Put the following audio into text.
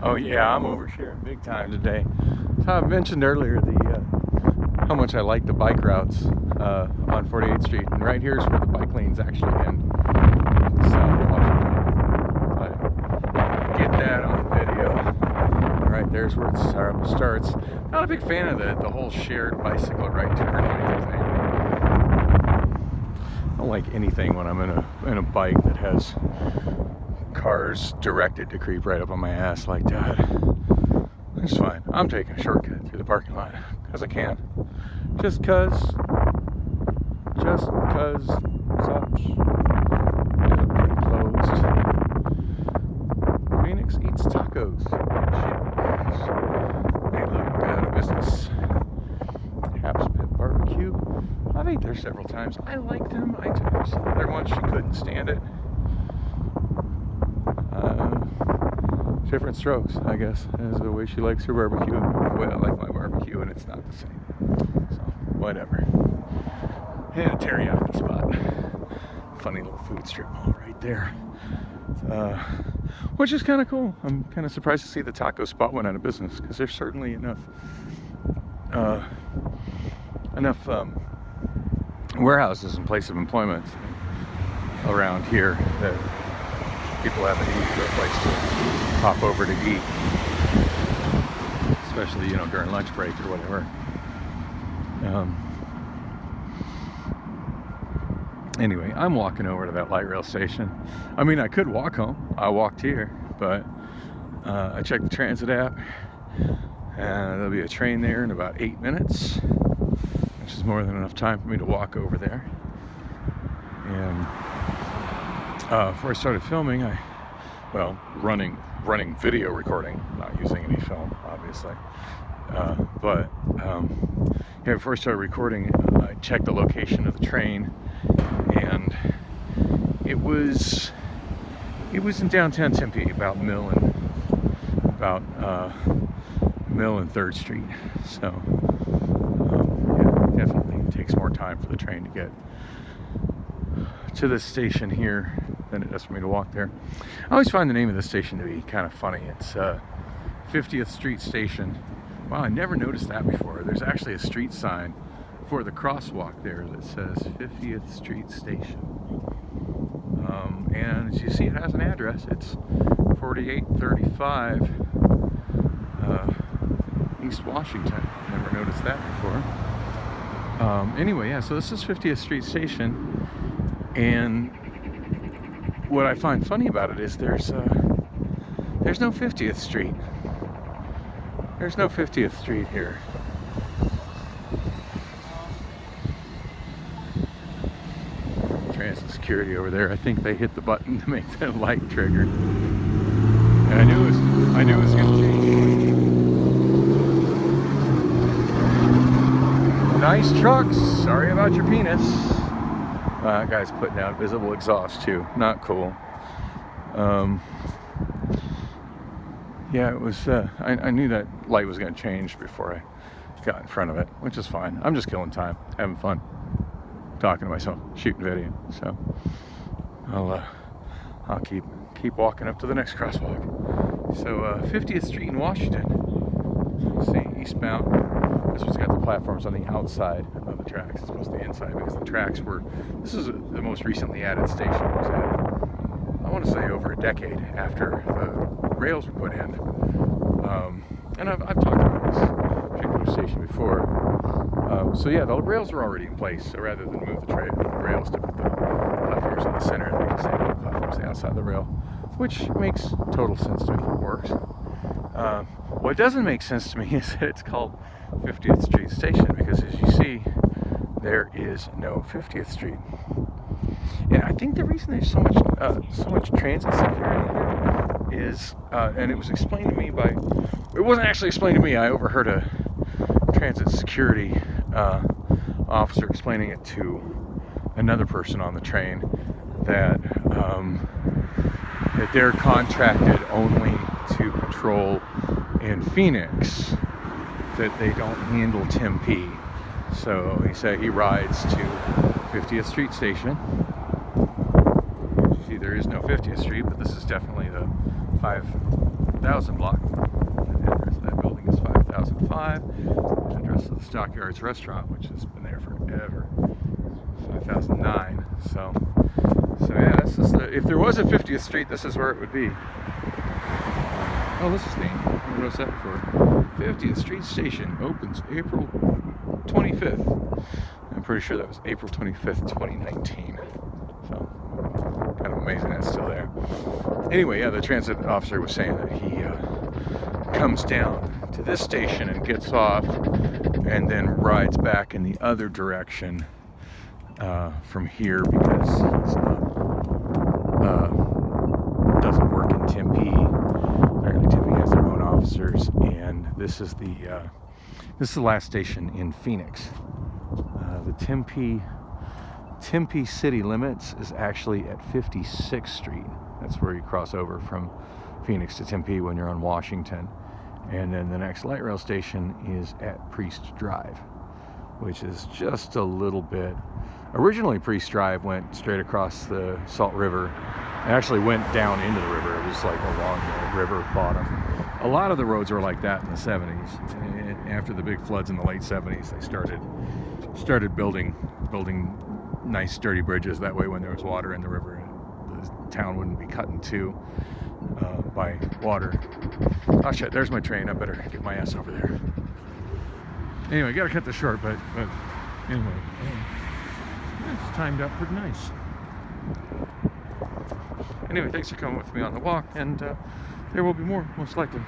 Oh yeah, I'm oversharing big time today. So I mentioned earlier how much I like the bike routes on 48th Street, and right here is where the bike lanes actually end. South of Washington. Get that on video. All right, there's where it starts. Not a big fan of the whole shared bicycle right turn lane thing. I don't like anything when I'm in a bike that has cars directed to creep right up on my ass like that. It's fine. I'm taking a shortcut through the parking lot because I can. Just cause such. Yeah, pretty closed. Phoenix eats tacos. They look out of business. Haps Pit Barbecue. I've ate there several times. I like them. I took there once. She couldn't stand it. Different strokes, I guess, is the way she likes her barbecue. The way I like my barbecue, and it's not the same. So, whatever. And a teriyaki spot. Funny little food strip mall right there. Which is kind of cool. I'm kind of surprised to see the taco spot went out of business, because there's certainly enough warehouses and places of employment around here that people have a need for a place to pop over to eat, especially, you know, during lunch break or whatever. Anyway, I'm walking over to that light rail station. I mean, I could walk home. I walked here, but I checked the transit app, and there'll be a train there in about 8 minutes, which is more than enough time for me to walk over there. And before I started filming, running video recording, not using any film, obviously. Before I started recording, I checked the location of the train, and it was in downtown Tempe, about Mill and 3rd Street. So yeah, definitely it takes more time for the train to get to the station here than it does for me to walk there. I always find the name of the station to be kind of funny. It's 50th Street Station. Wow, I never noticed that before. There's actually a street sign for the crosswalk there that says 50th Street Station. And as you see, it has an address. It's 4835 East Washington. Never noticed that before. Anyway, yeah, so this is 50th Street Station, and what I find funny about it is there's no 50th Street. There's no 50th Street here. Transit security over there. I think they hit the button to make that light trigger. And I knew it was going to change. Nice trucks. Sorry about your penis. That guy's putting out visible exhaust too. Not cool. Yeah, it was. I knew that light was going to change before I got in front of it, which is fine. I'm just killing time, having fun, talking to myself, shooting video. So I'll keep walking up to the next crosswalk. So 50th Street in Washington. You see, eastbound. This one's got the platforms on the outside of the tracks as opposed to the inside, because the tracks were. This is the most recently added station. It was added, I want to say, over a decade after the rails were put in. And I've talked about this particular station before. So yeah, the rails were already in place. So rather than move the rails to put the platforms in the center, they just added the platforms on the outside of the rail, which makes total sense to me. It works. What doesn't make sense to me is that it's called 50th Street Station, because as you see, there is no 50th Street. And I think the reason there's so much transit security here is, and it was explained to me by, it wasn't actually explained to me, I overheard a transit security officer explaining it to another person on the train, that they're contracted only to patrol in Phoenix, that they don't handle Tempe. So he said he rides to 50th Street Station. You see, there is no 50th Street, but this is definitely the 5 1000 block. The address of that building is 5005. The address of the Stockyards restaurant, which has been there forever, 5009. So yeah, this is if there was a 50th Street, this is where it would be. Oh, this is neat. I noticed that before. 50th Street Station opens April 25th. I'm pretty sure that was April 25th, 2019. So, kind of amazing that's still there. Anyway, yeah, the transit officer was saying that he comes down to this station and gets off and then rides back in the other direction from here because it's doesn't work in Tempe. Apparently Tempe has their own officers, and this is the last station in Phoenix. The Tempe city limits is actually at 56th Street. That's where you cross over from Phoenix to Tempe when you're on Washington. And then the next light rail station is at Priest Drive, which is just a little bit. Originally, Priest Drive went straight across the Salt River. It actually went down into the river. It was like along the river bottom. A lot of the roads were like that in the 70s. And after the big floods in the late 70s, they started building nice sturdy bridges. That way when there was water in the river, the town wouldn't be cut in two by water. Oh shit, there's my train. I better get my ass over there. Anyway, gotta cut this short, but anyway, it's timed out pretty nice. Anyway, thanks for coming with me on the walk, and there will be more, most likely.